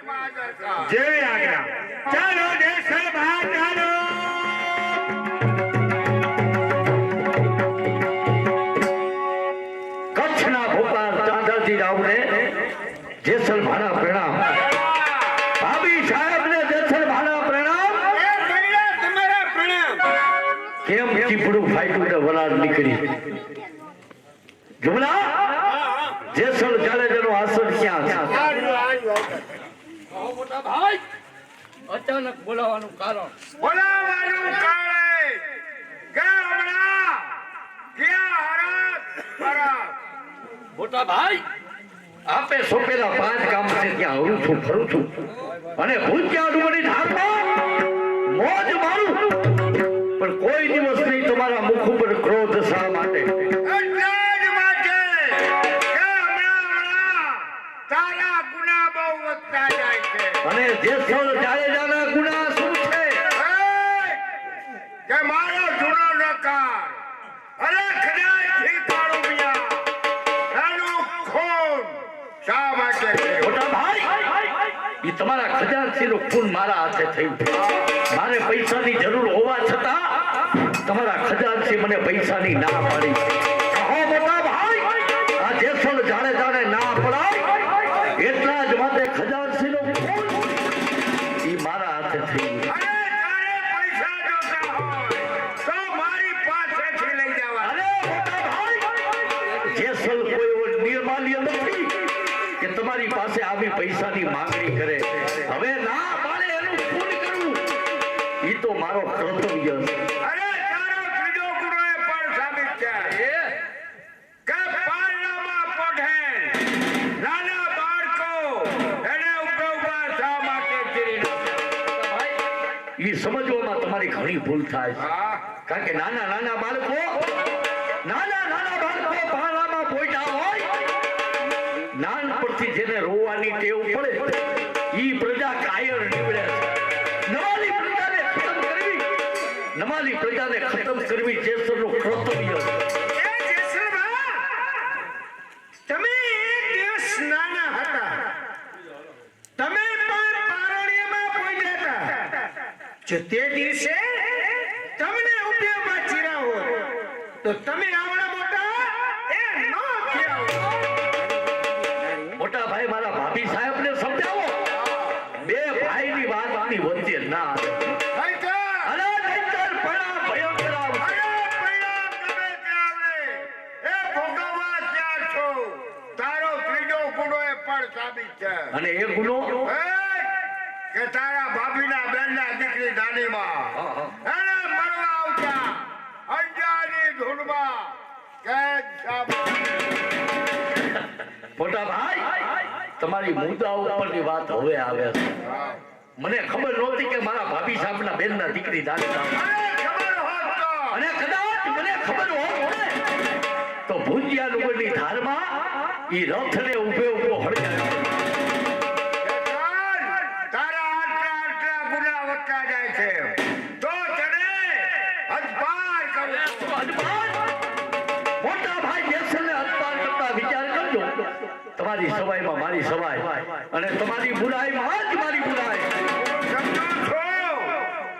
જય આજ્ઞા. ચાલો જેસલભા ચાલો. કચ્છના ભોપાલ ચાંદરજી રાવને જેસલભાના પ્રણામ. ભાભી સાહેબને જેસલભાના પ્રણામ. તમારા પ્રણામ. કેમ ચીપડું ફાટ્યું ને વરાળ નીકળી? જુમલા જેસલ જાડેજાનો આસન ક્યાં છે? મોટા ભાઈ અચાનક બોલાવાનું કારણ મોટા ભાઈ આપે સોંપેલા 5 કામ છે ત્યાં હરું છું ફરું છું અને ભૂખ્યા ડુંગળી ધારમાં મોજ મારું, પણ કોઈ દિવસ નહીં તમારા મુખ ઉપર ક્રોધ. શા માટે? અને જેસલ જાડેજાના ગુના શું છે? કે મારો જૂનો નકાર અરે ખજાનચી કાળુમિયા એનું ખૂન શા માટે કર્યું? મોટા ભાઈ, એ તમારા ખજાનચીનું ખૂન મારા હાથે થયું. મારે પૈસાની જરૂર હોવા છતાં તમારા ખજાનચી મને પૈસાની ના પાડી. કહો મોટા ભાઈ, આ જેસલ જાડેજાને ના પડાય એટલા જ માટે ખજાનચીનું ખૂન ઈ મારા હાથે થયું. અરે તારે પૈસા જોતા હોય તો મારી પાસેથી લઈ જવા. અરે મોટા ભાઈ, જેસલ કોઈ એવો નિર્માલ્ય નથી કે તમારી પાસે આવી પૈસાની માંગણી કરે. હવે ના પાડે એનું ખૂન કરવું ઈ તો મારો કર્તવ્ય છે. અરે તારો ત્રીજો ગુનો એ પણ સાબિત છે કે પારણામાં પોઢેલ નાના બાળકો એને ઉભા શા માટે ચીરી નાખ્યા? ઈ સમજવામાં તમારી ઘણી ભૂલ થાય છે. હા, કારણ કે નાના નાના બાળકો પારણામાં પોઈટા હોય, નાનપણથી જેને રોવાની ટેવ પડે ઈ પ્રજા કાયર નીવડે છે. નમાલી પ્રજાને ખતમ કરવી જેસલનું કર્તવ્ય છે. એ જેસલભા, તમે એક દિવસ નાના હતા, તમે પણ પારણ્યમાં પહોંચ્યા હતા. જો તે દિવસે તમને ઉપયોગમાં ચીરા હોત તો તમે આવડા મોટા એ ન થયા હોત. મોટા ભાઈ, મારા ભાભી સાહેબને સમજાવો, બે ભાઈની વાતની વચ્ચે ના આવે. અરે નહીંતર પરિણામ ભયંકર આવશે. અરે પરિણામ ગમે તે આવે, એ ભોગવવા તૈયાર છો. તારો ત્રીજો ગુનો એ પણ સાબિત છે અને એ ગુનો કે તારા ભાભીના બેનના દીકરી દાનીમાં એને મળવા આવતા અંજાની ધૂળમાં કે મોટા ભાઈ, તમારી મુદ્દા ઉપરની વાત હવે આવે છે. મને ખબર નહોતી કે મારા ભાભી સાહેબના બેનના દીકરી દાનીમાં. ખબર હોત તો અને કદાચ મને ખબર હોત ને તો ભુંજિયા ડુંગરની ધારમાં ઈ રથને ઉભે ઉભો હળગાવ્યો. તારા આટલા ગુના વધતા જાય છે તો તને હદપાર કરું છું. મોટા ભાઈ જેસલને હદપાર કરતા વિચાર કરજો. તમારી સવાઈમાં મારી સવાઈ અને તમારી બુરાઈમાં જ મારી બુરાઈ. સમજો છો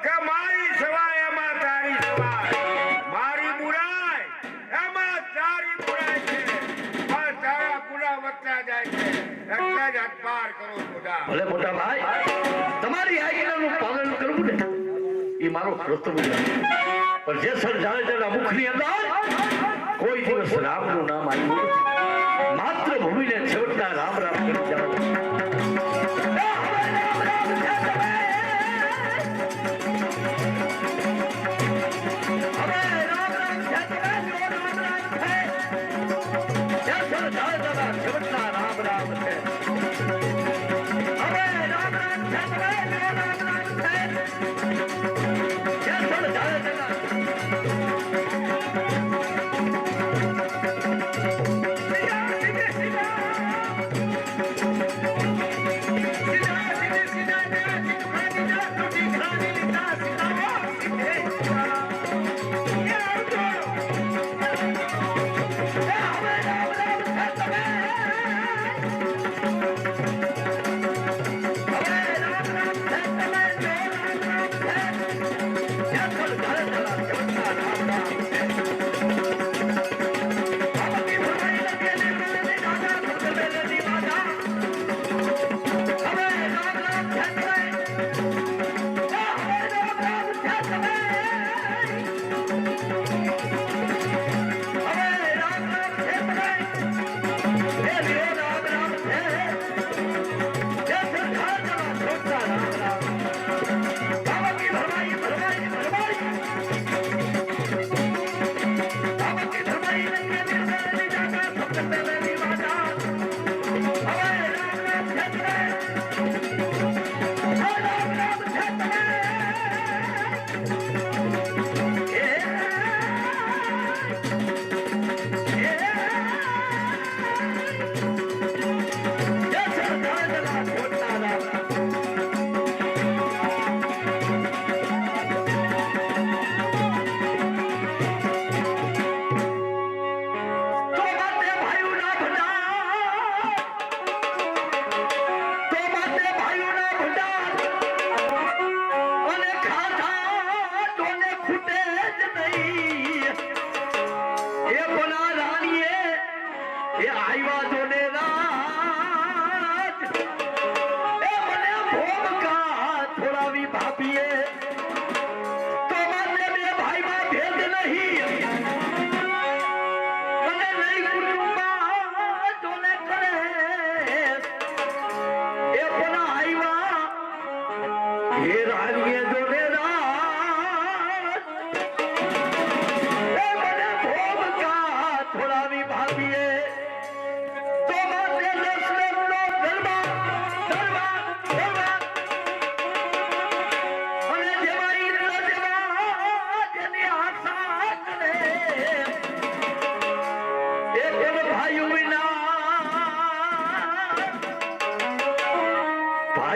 કે મારી સવાય એમાં તારી સવાય, મારી બુરાઈ એમાં તારી બુરાઈ છે. પણ તારા ગુના વધતા જાય છે એટલે જ હદપાર કરું છું. ભલે મોટા ભાઈ, તમારી આજ્ઞાનું પાલન કરવું ને એ મારો કર્તવ્ય છે. પણ જેસલ જાડેજાના મુખની અંદર કોઈ દિવસ રામનું નામ આવ્યું નથી. માત્ર ભૂમિને છેવટના રામ રામ કરી જાઓ. છેવટના રામ રામ છે.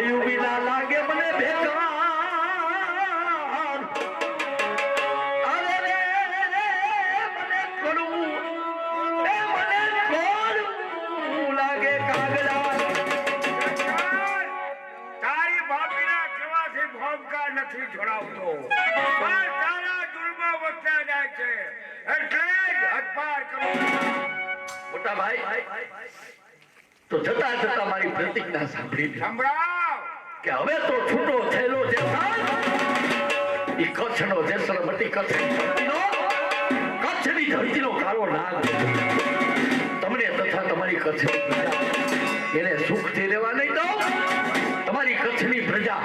ભાઈ વિના લાગે મને ભેગા અરે રે મને કરું એ મને કોણ લાગે કાગડા તારી ભાભીના કહેવાથી ભોંકા નથી છોડાવતો પણ તારા જુલ્મો વધતા જાય છે એટલે જ હદપાર કરો મોટા ભાઈ તો જતા જતા મારી પ્રતિજ્ઞા સાંભળી સંભળાવ કે હવે તો છૂટો થયેલો જે ઈ કચ્છનો જેસલમતી કચ્છની ધરતીનો કાળો નાગ તમને તથા તમારી કચ્છની પ્રજા એને સુખથી રહેવા નહીં દો તમારી કચ્છની પ્રજા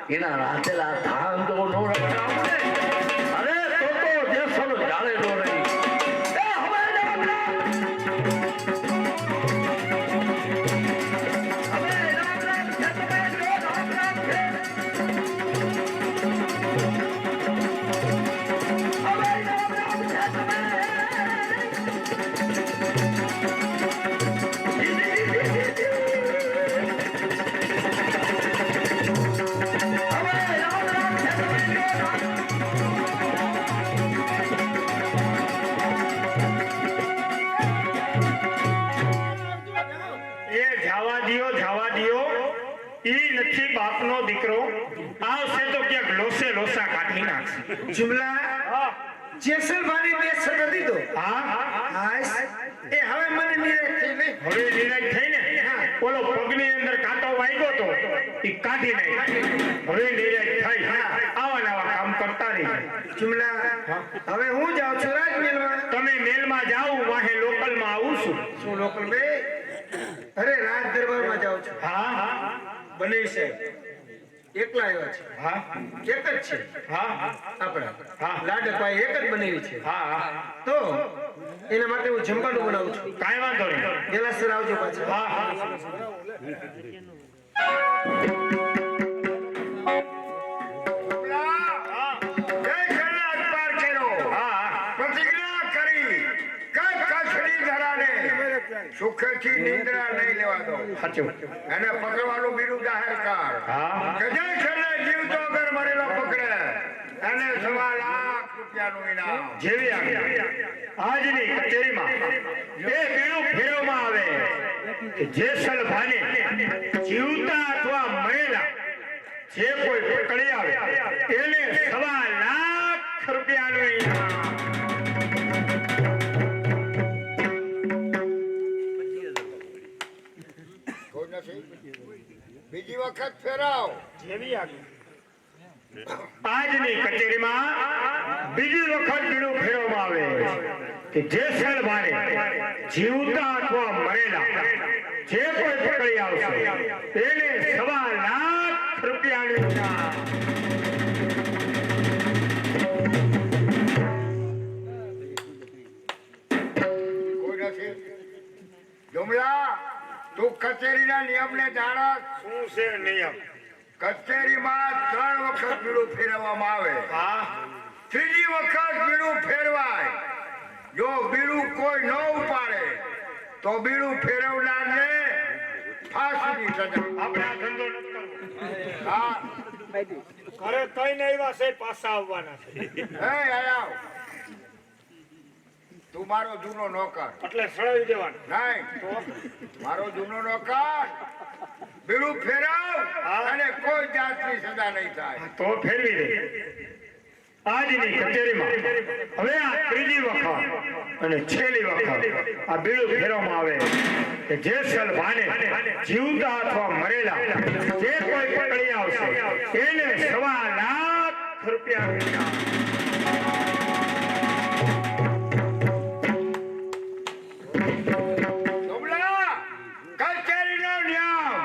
એના રાધેલા ધાન દો નો રખાવને અરે તો જેસલ જાળે નો રહી એ હવે જવા દિયો ઈ નથી બાપનો દીકરો આવશે તો ક્યાંક લોસે લોસા કાઢી નાખશે જુમલા જેસલભાઈ બે શબ્દ દીધો હાસ એ હવે મને નિરાશ થઈ ને હવે નિરાશ થઈને ઓલો પગની અંદર કાંટો વાગ્યો તો ઈ કાઢી નાખ હવે નિરાશ થઈ આવા નવા કામ કરતા રહી જુમલા હવે હું જાઉં છું રાજમહેલમાં તમે મેલમાં જાઓ વાહે લોકલમાં આવું છું શું લોકલ બે અરે રાજ દરબારમાં જાઉં છું હા બને સાહેબ એકલા આવ્યા છે હા એક જ છે હા આપણા હા. લાડકભાઈ એક જ બનાવી છે હા તો એના માટે હું જમવાનું બનાવું છું કાંઈ વાંધો નહીં પેલા સર આવજો પાછા હા હા સુખેથી નિંદ્રા નહીં લેવા દો એને પકડવાનું બીડું જાહેર કર કે જે છેલ્લે જીવતો અગર મરેલો પકડે એને 1.5 લાખ રૂપિયાનું ઇનામ જેવી આજની કચેરીમાં એ બીડું ફેરવવામાં આવે કે જેસલભાને જીવતા અથવા મરેલા જે કોઈ પકડી આવે એને 1.5 લાખ રૂપિયાનું ઇનામ કોઈ નથી બીજી વખત ફેરાવ જેવી આજની કચેરીમાં બીજી વખત બીડું ફેરવવામાં આવે કે જેસલભાને જીવતા અથવા મરેલા જે કોઈ પકડી આવશે એને 1.5 લાખ રૂપિયાનું ઇનામ કોઈ નથી જુમલા તું કચેરી કચેરીના નિયમને જાણો શું છે નિયમ? કચેરીમાં 3 વખત બીડું ફેરવવામાં આવે. હા, ત્રીજી વખત બીડું ફેરવાય. જો બીડું કોઈ ન ઉપાડે તો બીડું ફેરવનારને ફાંસીની સજા. આપણે આ ધંધો નથી કરવો. હા, ઘરે કઈને આવ્યા છે, પાછા આવવાના છે. હે આયાવ. તું મારો જૂનો નોકર એટલે સળાવી દેવાનું. નહીં, મારો જૂનો નોકર. બીડું ફેરવ અને કોઈ જાતની સજા નહીં થાય. તો ફેરવી દે. આજની કચેરીમાં હવે આ ત્રીજી વખત અને છેલ્લી વખત આ બીડું ફેરવવામાં આવે કે જે સલભાને જીવતા અથવા મરેલા જે કોઈ પકડી આવશે એને 1.25 લાખ રૂપિયા ઇનામ. ડુમલા, કચેરીનો નિયમ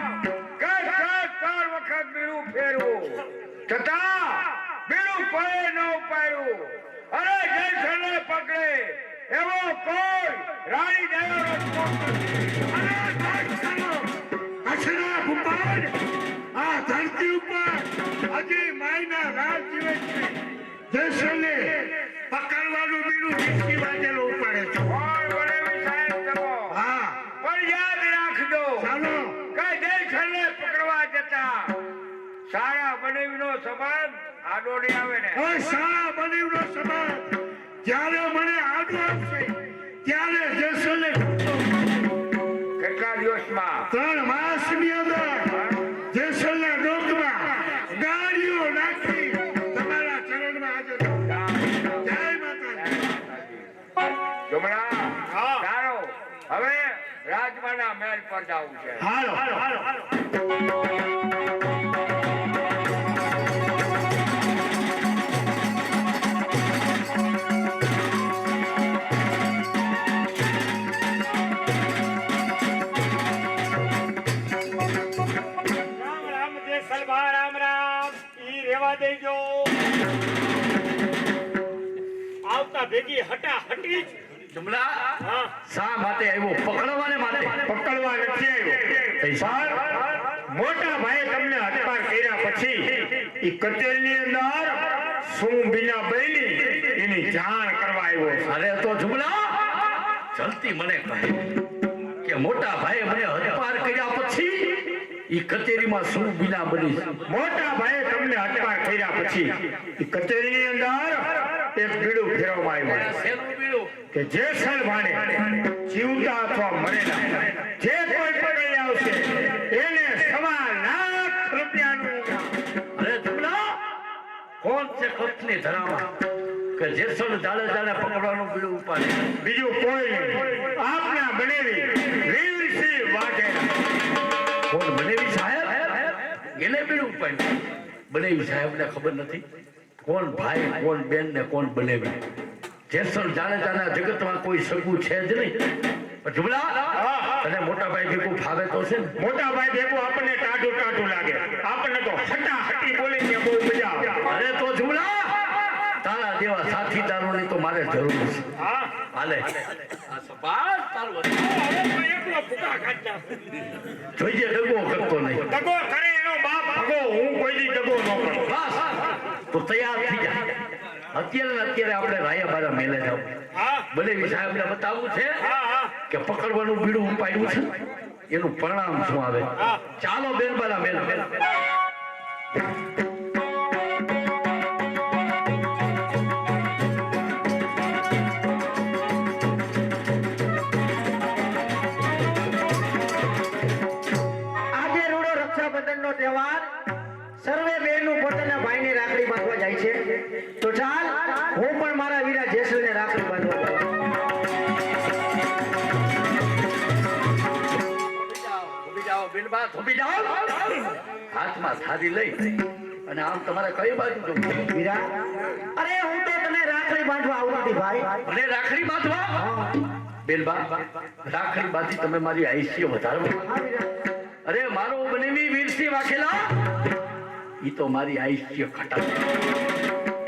કે 3 વખત બીડું ફેરવું છતાં બીડું કોઈ ન ઉપાડ્યું અને જયસલને પકડે એવો કોઈ રાણી દયાનો કોક નથી. કચ્છના ભૂપાલ આ ધરતી ઉપર હજી માયના રાજ જીવે છે. જયસલને પકડવાનું બીડું જીતકી વાંચેલું ઉપાડે છે. કોણ બનેવી સાહેબ તમે? હા, પણ યાદ રાખજો ચાલો. કે જયસલને પકડવા જતા સારા બનેવીનો સંબંધ આડો નહીં આવે ને. હવે સારા બનીવનો સમાજ જ્યારે મને આડો આવશે ત્યારે જયસલને કેટલા દિવસમાં 3 માસની અંદર જયસલના ડોકમાં ગાડીઓ નાખી તમારા ચરણમાં હાજર થઉં. જય માતાજી. જમણા હા. ચાલો હવે રાજમાના મહેલ પર જવું છે. હાલો. રામ રામ જય સલભા રામ રામ. ઈ રેવા દેજો. આવતા ભેગી હટાહટી જ. જુમલા હા, શા માટે આવ્યો? પકડવાને માટે? પકડવા નથી આવ્યો. પણ મોટા ભાઈ તમને હટપાર કર્યા પછી ઈ કચેરીની અંદર શું બીના બની એની જાણ કરવા આવ્યો છે. અરે તો જુમલા જલ્દી મને કહે કે મોટા ભાઈએ મને હદપાર કર્યા પછી ઈ કચેરીમાં શું બીના બની છે? મોટા ભાઈએ તમને હટપાર કર્યા પછી ઈ કચેરીની અંદર એક બીડું ફેરવવામાં આવ્યું શેનું બીડું? કે જે સલભાને જીવતા અથવા મરેલા જે કોઈ પકડી આવશે એને 1.25 લાખ રૂપિયાનું ઇનામ. અરે જુમલા કોણ છે કચ્છની ધરામાં કે જેસલ જાડે જાડે પકડવાનું બીડું ઉપાડે? બીજું કોઈ નહીં. આપના બનેવી વીરસિંહ વાઘેલા. કોણ? બનેવી સાહેબ? એને બીડું ઉપાડ્યું? બનેવી સાહેબને ખબર નથી કોણ ભાઈ કોણ બેન ને કોણ બનેવી? જેસલ જાડેજાના જગતમાં કોઈ સગું છે જ નહીં. પણ જુમલા તને મોટા ભાઈ ભેગું ફાવે તો છે ને? મોટા ભાઈ ભેગું આપણને ટાઢું ટાઢું લાગે. આપણને તો હટાહટી બોલીને બહુ મજા આવે. અરે તો જુમલા તારા જેવા સાથીદારોની તો મારે જરૂર છે. હા, હાલે આ સપાટ તારું હતું. હવે તો એકલો ભૂકા ખાતા. જોઈએ ડગો કરતો નહીં. દગો કરે એનો બાપ ભગો. હું કોઈ દી દગો ન કરું. બસ તો તૈયાર થઈ જા. અત્યારે ને અત્યારે આપણે રાયાબારા મેલે જાવ. હા, બનેવી સાહેબને બતાવવું છે હા, હા. કે પકડવાનું બીડું ઉપાડ્યું છે એનું પરિણામ શું આવે. ચાલો બેનબારા મેલ. આજે રૂડો રક્ષાબંધનનો તહેવાર સર્વે બહેનો પોતાના ભાઈને રાખડી બાંધવા જાય છે. તો ચાલ હું પણ મારા વીરા જેસલને રાખડી બાંધવા જાઉં. ઊભી જાઓ બેનબા, ઊભી જાઓ. હાથમાં થાળી લઈ અને આમ તમારે કઈ બાજુ જવું છે? વીરા, અરે હું તો તને રાખડી બાંધવા આવતી ભાઈ. અને રાખડી બાંધવા? બેનબા રાખડી બાંધી તમે મારી આયુષ્ય વધારવા? હા વીરા. અરે મારો બનેવી વીરસિંહ વાઘેલા ઈ તો મારી આયુષ્ય ઘટાડે.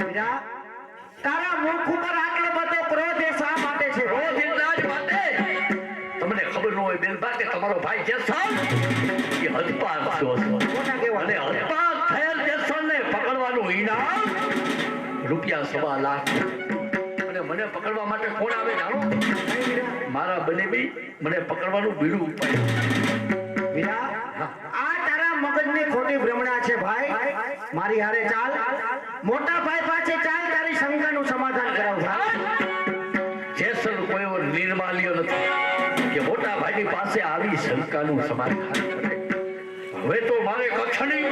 વીરા, તારા મુખ ઉપર આટલો બધો ક્રોધ એ શા માટે છે? રોજ એટલા જ માટે તમને ખબર ન હોય બેનબા કે તમારો ભાઈ ભાઈ જેસલ એ હદપાર થયો છે. કોના કહેવા? અને હદપાર થયેલ જેસલને પકડવાનું ઇનામ રૂપિયા 1.25 લાખ. અને મને પકડવા માટે કોણ આવે જાણો? મારા બનેવી મને પકડવાનું બીડું ઉપાડ્યું. વીરા, આ તારા મગજની ખોટી ભ્રમણા છે ભાઈ. મારી હારે ચાલ, મોટા ભાઈ પાસે ચાલ, તારી શંકાનું સમાધાન કરાવ ભાઈ. જેસલ કોઈ એવો નિર્માલ્ય નથી કે મોટા ભાઈની પાસે આવી શંકાનું સમાધાન કરે. હવે તો મારે કચ્છની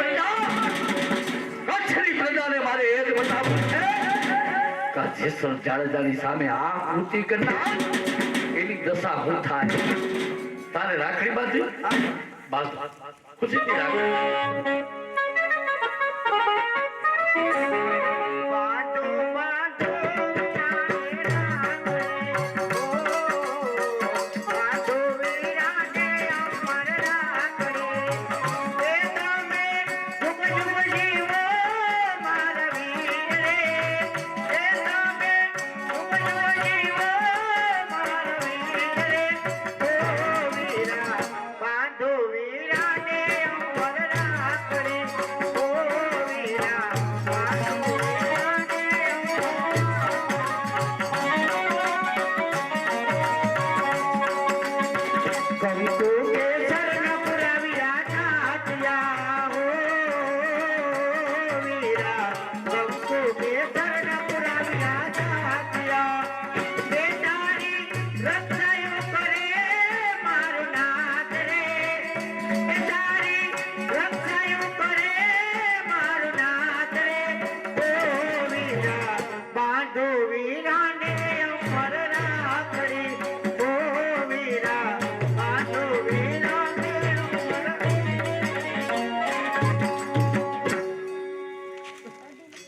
પ્રજાને મારે એ જ બતાવવું છે કે આ જેસલ જાડેજાની સામે આ કૃતિ કરનાર એની દશા શું થાય. તારે રાખડી બાંધી બાંધ, ખુશીથી રાખડી.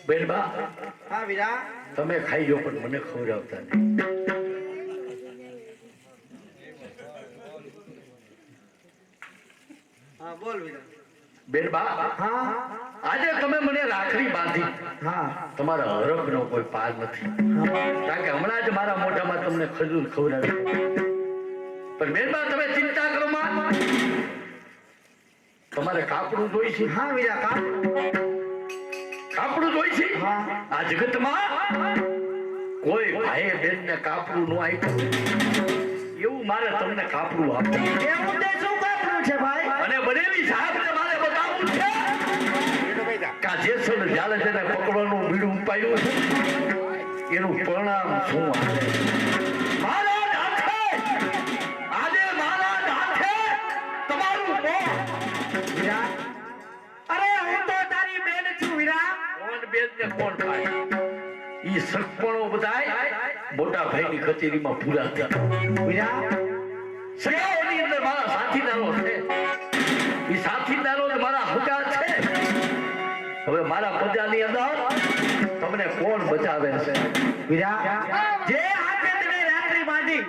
બેનબા, હા વીરા, તમે ખાઈ જો પણ મને ખવડાવતા નહીં. હા બોલ વીરા. બેનબા, હા આજે તમે મને રાખડી બાંધી, હા તમારા હરખનો કોઈ પાર નથી. કારણ કે હમણાં જ મારા મોઢામાં તમને ખજૂર ખવડાવી. પણ બેનબા, તમે ચિંતા કરો માં. તમારે કાપડું જોઈ છે? હા વીરા, કાપડું જોઈ છે? હા. આ જગતમાં કોઈ ભાઈએ બેનને કાપડું ન આપ્યું એવું મારે તમને કાપડું આપવું. એવું તે શું કાપડું છે ભાઈ? અને બનેલી સાહેબને મારે બતાવવું છે કે આ જેસલ જાડેજાને પકડવાનું બીડું ઉપાડ્યું છે એનું પરિણામ શું આવે. મારા જ હાથે, આજે મારા જ હાથે તમારું મોં. વીરા, અરે હું તો તારી બેન છું વીરા. કોણ બેન ને કોણ ભાઈ? ઈ સગપણો બધાય મોટા ભાઈની કચેરીમાં પૂરા થયા. વીરા, સગાઓની અંદર મારા સાથીદારો છે. ઈ સાથીદારો ને મારા હગા છે. હવે મારા પ્રજાની અંદર તમને કોણ બચાવે છે? વીરા, જે હાથે તમે રાખડી બાંધી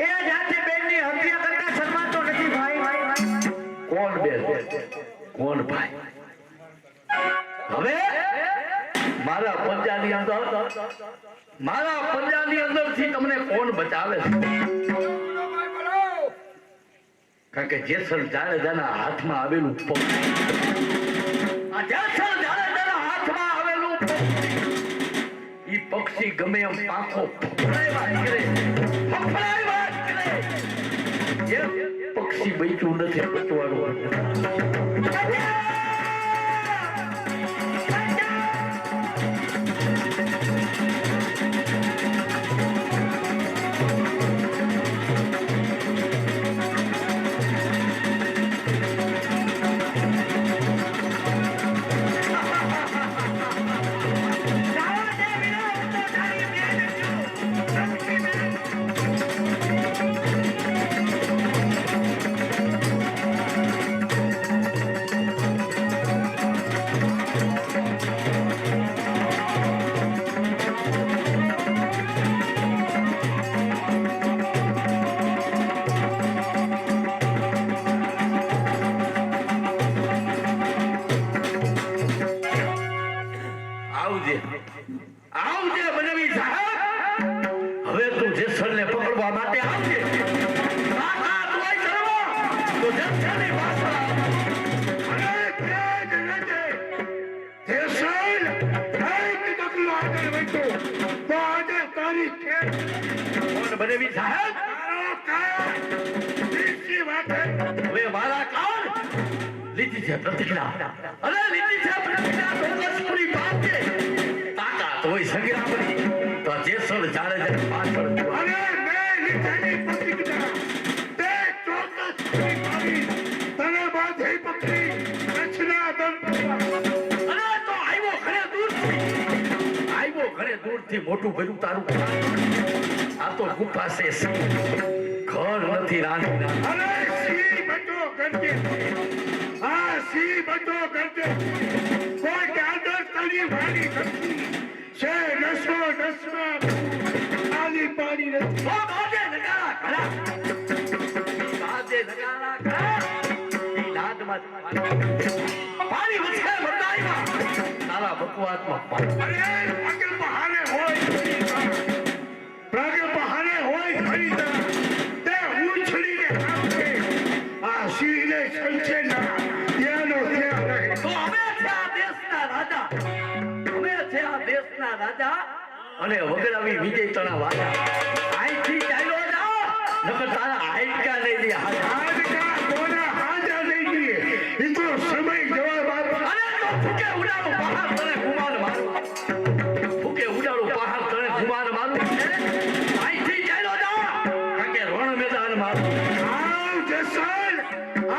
એ જ હાથે બેનની હત્યા કરતા શરમાતો નથી ભાઈ. કોણ બેન? કોણ ભાઈ? હવે મારા પંજાની અંદર થી તમને કોણ બચાવે છે? કારણ કે જેસલ જાડેજાના હાથમાં આવેલું પક્ષી, આ જેસલ જાડેજાના હાથમાં આવેલું પક્ષી, ઈ પક્ષી ગમે એમ પાંખો ફફડાય વાત કરે, એ પક્ષી બચ્યું નથી, બચવાનું. આવજે બનેવી સાહેબ. હવે તું જેસલને પકડવા માટે આવજે. તાકાત હોય કરવા તો મારી છે કોણ બનેવી સાહેબ? તારો કાળ દીકરી વાતે હવે મારા કાળ લીધી છે પ્રતિજ્ઞા. અરે લીધી છે પ્રતિજ્ઞા તો લશ્કરી બાપ છે. તાકાત હોય સંગ્રામની તો જેસલ જાડેજા પાછળ જુઓ. અને મેં લીધેલી પ્રતિજ્ઞા તે ચોક્કસ પૂરી કરી તને બાંધી પકડી રચના દંડ અરે તો આવ્યો ઘરે દૂરથી મોટું ભર્યું તારું ઘર. આ તો ગુફા છે ઘર નથી રાણી. અરે સિંહ બચો કરજે આ સિંહ બચો કરજે કોઈ દાદર તળી વાળી નથી છે દસમાં ખાલી પાણી નથી ઓ બાજે નગારા ઘડા. બાજે નગારા ઘડા. ઈ લાડમાં પાણી વસે મરદાઈમાં. તારા બકવાસમાં પાણી. અરે પગે બહાને હોય પગે બહાને હોય ખરીદા તે ઉછળીને આપે આ સિંહને સંચે ના ત્યાંનો ત્યાં રહે તો અમે છે આ દેશના રાજા. અમે છે આ દેશના રાજા અને વગડાવી વિજય તણા વાજા. અહીંથી ચાલ્યો જા નકર તારા હાઈકા નહીં દે હાજા. આજકા કોના હાજા નહીં દીએ એ તો સમય જવાબ આપે અરે તો ફૂકે ઉડાડું પહાડ તને ગુમાન મારું. ફૂકે ઉડાડું પહાડ તને ગુમાન મારું. અહીંથી ચાલ્યો જા કારણ કે રણ મેદાન મારું. આવ જસલ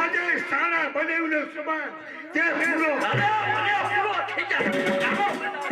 આજે સારા બનેવનો સમાન તે પૂરો અરે મને પૂરો થઈ જાય. આવો મેદાન.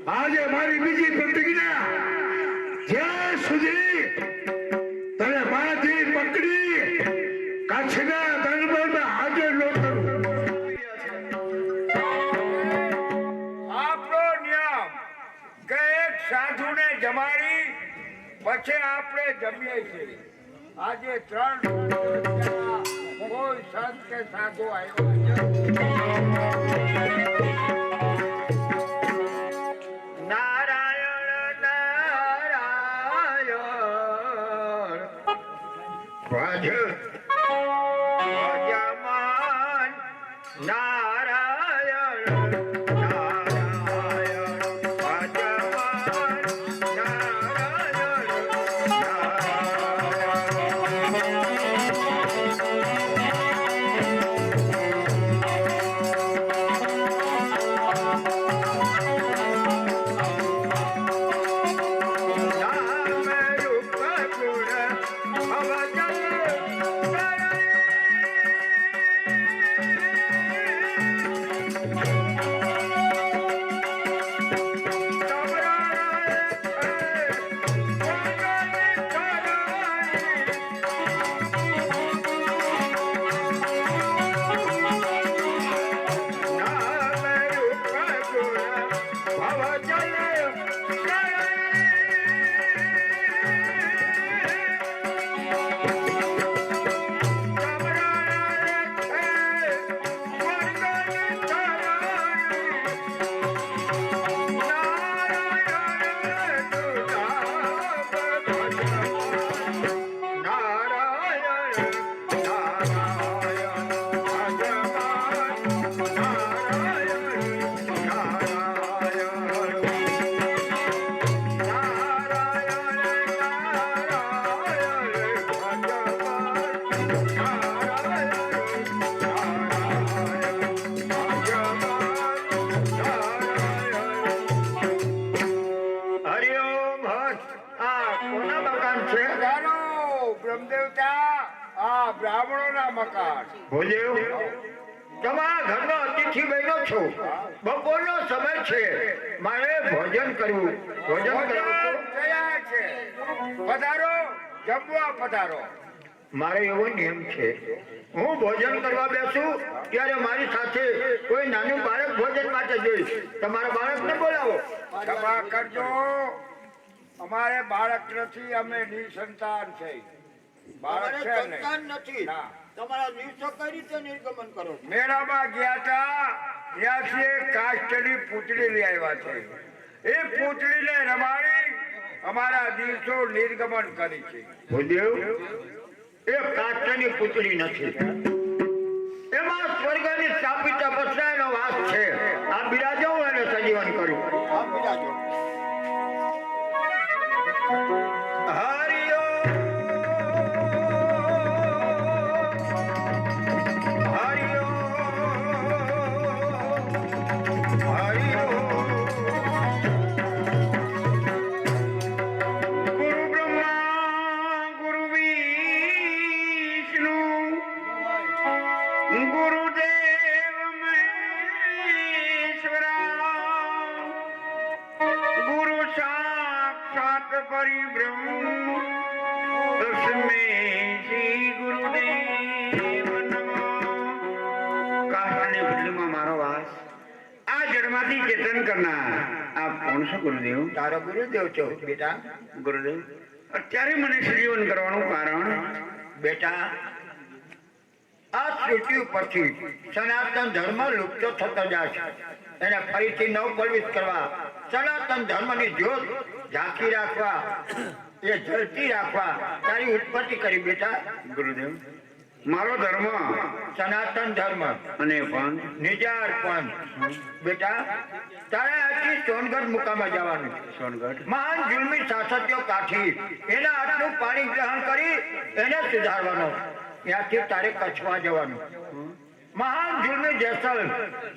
આજે મારી બીજી પ્રતિજ્ઞા જ્યાં સુધી તને માથી પકડી કચ્છના દરબારમાં હાજર ન કરું આપણો નિયમ કે એક સાધુને જમાડી પછી આપણે જમીએ છીએ આજે 3 કોઈ સંત કે સાધુ આવ્યો નારાયણ નારાયણ ભજ ભજમાન નારાયણ નારાયણ ભજમાન આ બ્રાહ્મણોના મકાન. ભોજેવ તમારા ઘરમાં અતિથિ બન્યો છો. બપોરનો સમય છે, મારે ભોજન કરવું. ભોજન કરવું ભોજન તૈયાર છે. પધારો, જમવા પધારો. મારો એવો નિયમ છે, હું ભોજન કરવા બેસું ત્યારે મારી સાથે કોઈ નાનું બાળક ભોજન માટે જોઈશ. તમારા બાળકને બોલાવો. ક્ષમા કરજો, અમારે બાળક નથી, અમે નિસંતાન છે. બાળક છે નહીં. ના. તમારા દિવસો કઈ રીતે નિર્ગમન કરો છો? મેળામાં ગયા હતા, ત્યાંથી એક કાષ્ટની પૂતળી લઈ આવ્યા છે. એ પૂતળીને રમાડી અમારા દિવસો નિર્ગમન કરી છે. ભોજેવ એ કાષ્ટની પુતળી નથી, એમાં સ્વર્ગની સ્થાપિત અપસરાનો વાસ છે. આ બિરાજો અને સજીવન કરું. આપ બિરાજો. હરિયો હરિયો હરિયો ગુરુ બ્રહ્મા ગુરુ વિષ્ણુ ગુરુદેવ મહેશ્વરા ગુરુ સાક્ષાત પરિબ્રહ્મ તસ્મૈ શ્રી ગુરુદેવ નમઃ. કાષ્ટની પુતળીમાં મારો વાસ, આ જળમાંથી ચેતન કરનાર આપ કોણ છો ગુરુદેવ? તારો ગુરુદેવ છો બેટા. ગુરુદેવ અત્યારે મને સજીવન કરવાનું કારણ? બેટા, આ સૃષ્ટિ ઉપરથી સનાતન ધર્મ લુપ્ત થતો જાય છે. એને ફરીથી નવપલ્વિત કરવા, સનાતન ધર્મની જ્યોત ઝાંકી રાખવા, એ જલતી રાખવા તારી ઉત્પત્તિ કરી બેટા. ગુરુદેવ મારો ધર્મ સનાતન ધર્મ અને પણ નિજાર પંથ. બેટા, તારે આજથી સોનગઢ મુકામે જવાનું. સોનગઢ મહાન જુલમી શાસકીઓ કાઠી એના હાથનું પાણી ગ્રહણ કરી એને સુધારવાનો. ત્યાંથી તારે કચ્છમાં જવાનું. મહાન જુલમી જેસલ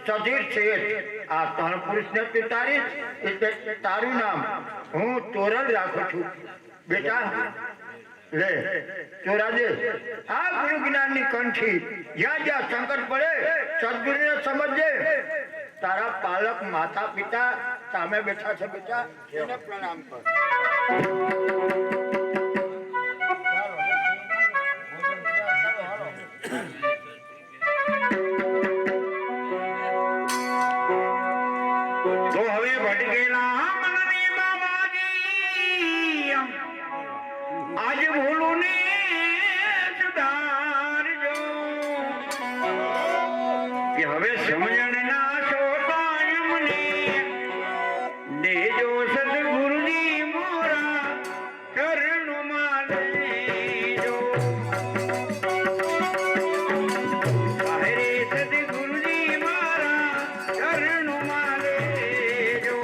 સધીર શેઠ, આ ત્રણ પુરુષને તું તારીશ, એટલે તારું નામ હું તોરલ રાખું છું. બેટા લે ચોરાજે આ ગુરુ જ્ઞાનની કંઠી. જ્યાં જ્યાં સંકટ પડે સદગુરુને સમજજે. તારા પાલક માતા પિતા સામે બેઠા છે બેટા, એને પ્રણામ કર. તો હવે ભટકેલા મનની બાબાજી, આજ ભૂલું ને સુધારજો કે હવે સમજણ ના શોતાય મને દેજો સદગુરુજી મોરા ચરણોમાં લેજો. હરે સદગુરુજી મારા ચરણોમાં લેજો.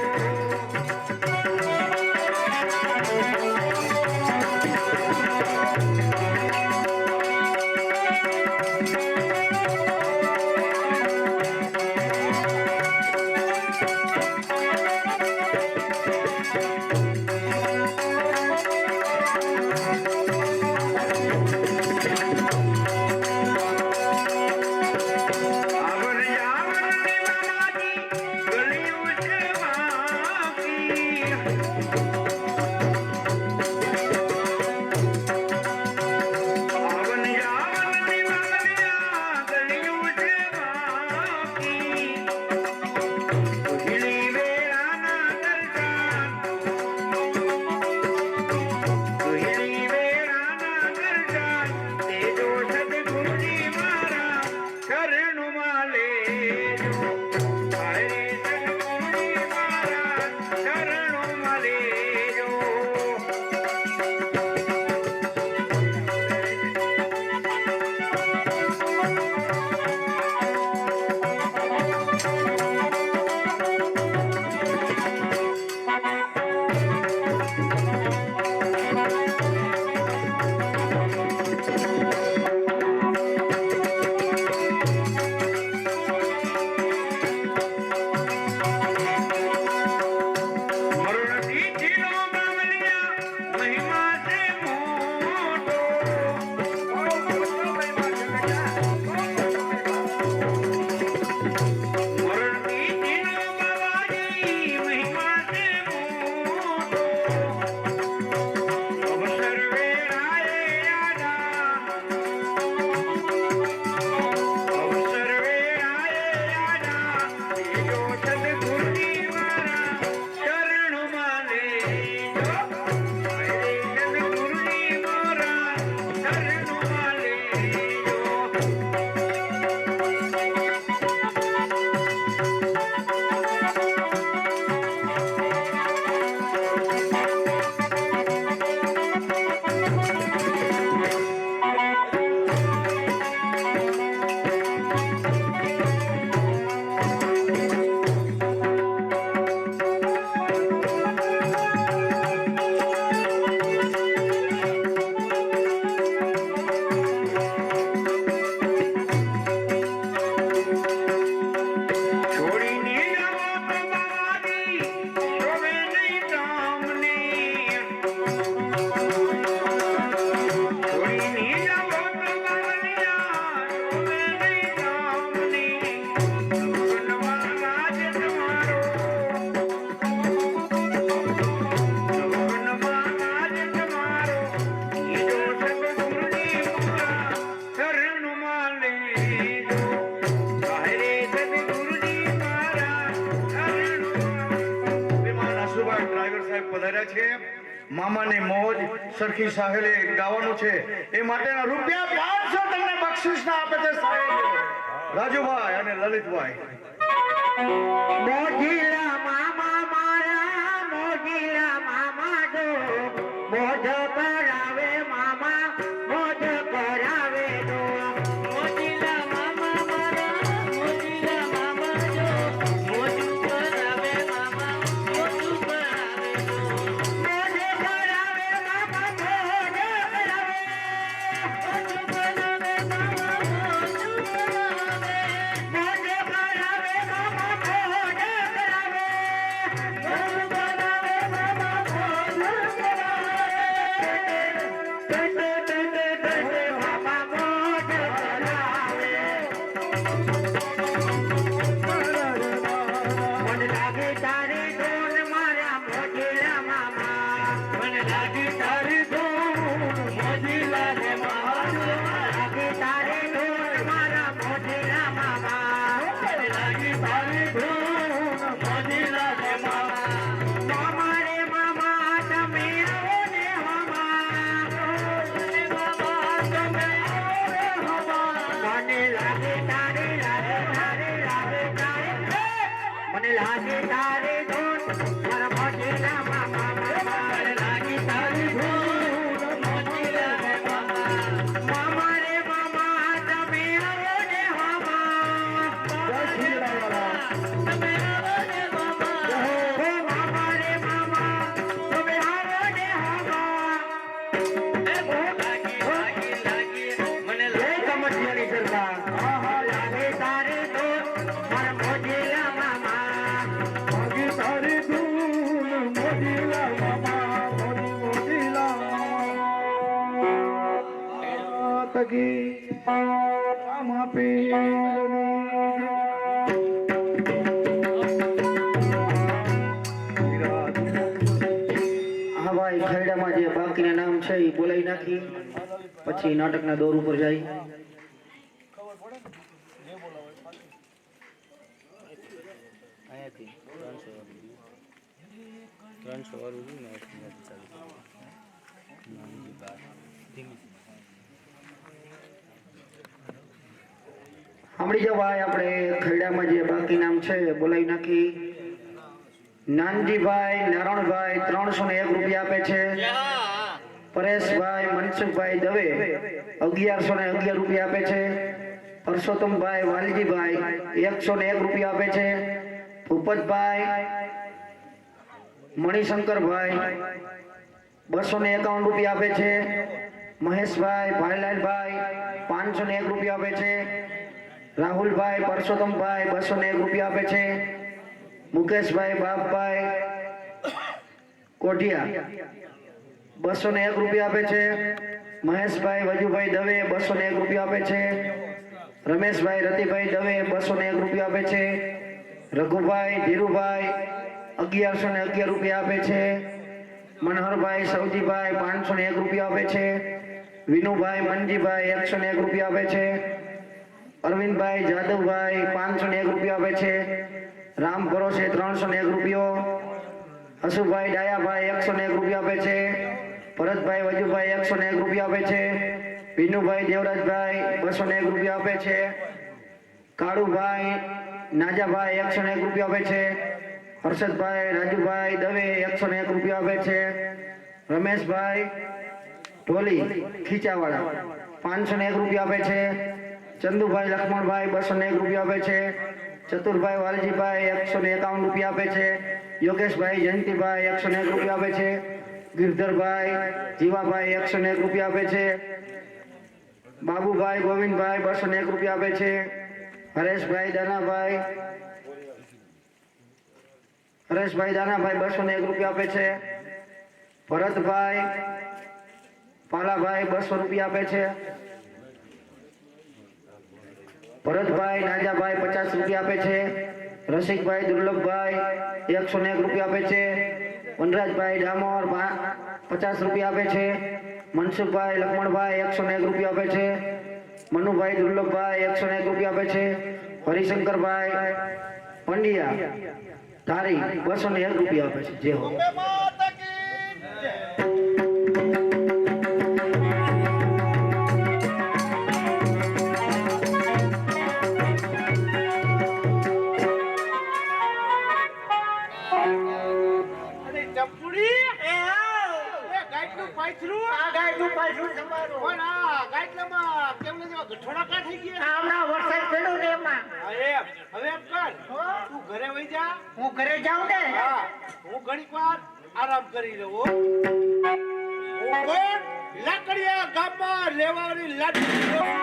મામાની મોજ સરખી સાહેલે ગાવાનું છે એ માટેના રૂપિયા 500 તમને બક્ષિસના આપે છે સાહેબ રાજુભાઈ અને લલિતભાઈ. મોજીલા મામા મારા મોજીલા મામા જો મોજ કરાવે મામા મોજ કરાવે જો મોજીલા મામા મારા મોજીલા મામા જો મોજ કરાવે મામા મોજ કરાવે મોજ કરાવે મામા મોજ કરાવે મોજ કરાવે મામા મોજ કરાવે મોજ કરાવે મામા મોજ કરાવે મને લાગે તારે ધૂન મારા મોજીલા મામા મને લાગે તારી ધૂન મોજીલા મામા મામા રે મામા તમે આવો ને મામા તમે આવો ને મામા હો મામા રે મામા તમે આવો ને મામા એ બહુ લાગે મને લાગે કમટિયાની સરકાર લાગે તારે ધૂન મારા મોજીલા મામા હા ભાઈ ખરડામાં જે બાકીના નામ છે એ બોલાવી નાખી પછી નાટકના દોર ઉપર જાય. સાંભળી જાઓ ભાઈ આપણે ખરડામાં જે બાકી નામ છે એ બોલાવી નાખી. નાનજીભાઈ નારણભાઈ 301 રૂપિયા આપે છે. પરેશભાઈ મનસુખભાઈ દવે 1111 રૂપિયા આપે છે. પરસોત્તમભાઈ વાલજીભાઈ 101 રૂપિયા આપે છે. ભૂપતભાઈ મણિશંકરભાઈ 251 રૂપિયા આપે છે. મહેશભાઈ ભાઈલાલભાઈ 501 રૂપિયા આપે છે. રાહુલભાઈ પરસોત્તમભાઈ 201 રૂપિયા આપે છે. મુકેશભાઈ બાપભાઈ કોઢિયા 201 રૂપિયા આપે છે. મહેશભાઈ વજુભાઈ દવે 201 રૂપિયા આપે છે. રમેશભાઈ રતિભાઈ દવે 201 રૂપિયા આપે છે. રઘુભાઈ ધીરુભાઈ 1111 રૂપિયા આપે છે. મનહરભાઈ સૌજીભાઈ 501 રૂપિયા આપે છે. વિનુભાઈ મનજીભાઈ 101 રૂપિયા આપે છે. અરવિંદભાઈ જાદવભાઈ 501 રૂપિયા આપે છે. રામ ભરોસે 301 રૂપિયો. હસુભાઈ ડાયાભાઈ 101 રૂપિયા આપે છે. ભરતભાઈ વજુભાઈ 101 રૂપિયા આપે છે. વિનુભાઈ દેવરાજભાઈ 201 રૂપિયા આપે છે. કાળુભાઈ નાજાભાઈ 101 રૂપિયા આપે છે. હર્ષદભાઈ રાજુભાઈ દવે 101 રૂપિયા આપે છે. રમેશભાઈ ઢોલી ખીચાવાળા 501 રૂપિયા આપે છે. ચંદુભાઈ લક્ષ્મણભાઈ 201 રૂપિયા આપે છે. ચતુરભાઈ વાલજીભાઈ 151 રૂપિયા આપે છે. યોગેશભાઈ જયંતિભાઈ 101 રૂપિયા આપે છે. ગિરધરભાઈ જીવાભાઈ 101 રૂપિયા આપે છે. બાબુભાઈ ગોવિંદભાઈ 201 રૂપિયા આપે છે. હરેશભાઈ દાનાભાઈ 201 રૂપિયા આપે છે. ભરતભાઈ પાલાભાઈ 200 રૂપિયા આપે છે. ભરતભાઈ નાજાભાઈ 50 રૂપિયા આપે છે. રસિકભાઈ દુર્લભભાઈ 101 રૂપિયા આપે છે. વનરાજભાઈ ડામોર 50 રૂપિયા આપે છે. મનસુખભાઈ લક્ષ્મણભાઈ 101 રૂપિયા આપે છે. મનુભાઈ દુર્લભભાઈ 101 રૂપિયા આપે છે. હરિશંકરભાઈ પંડ્યા ધારી 201 રૂપિયા આપે છે. જે હો ગાયનું પાછરું આ ગાયનું પાછું તમારું પણ આ ગાયટલામાં કેમ ને ગઠોડા કા થઈ ગયા હમણાં વરસાદ પડ્યો ને એમાં હા, એમ હવે એમ કર તું ઘરે વઈ જા હું ઘરે જાઉં ને હા હું ઘડીક વાર આરામ કરી લઉં હો. હું કોણ લાકડીયા ગામમાં લેવાની લાડી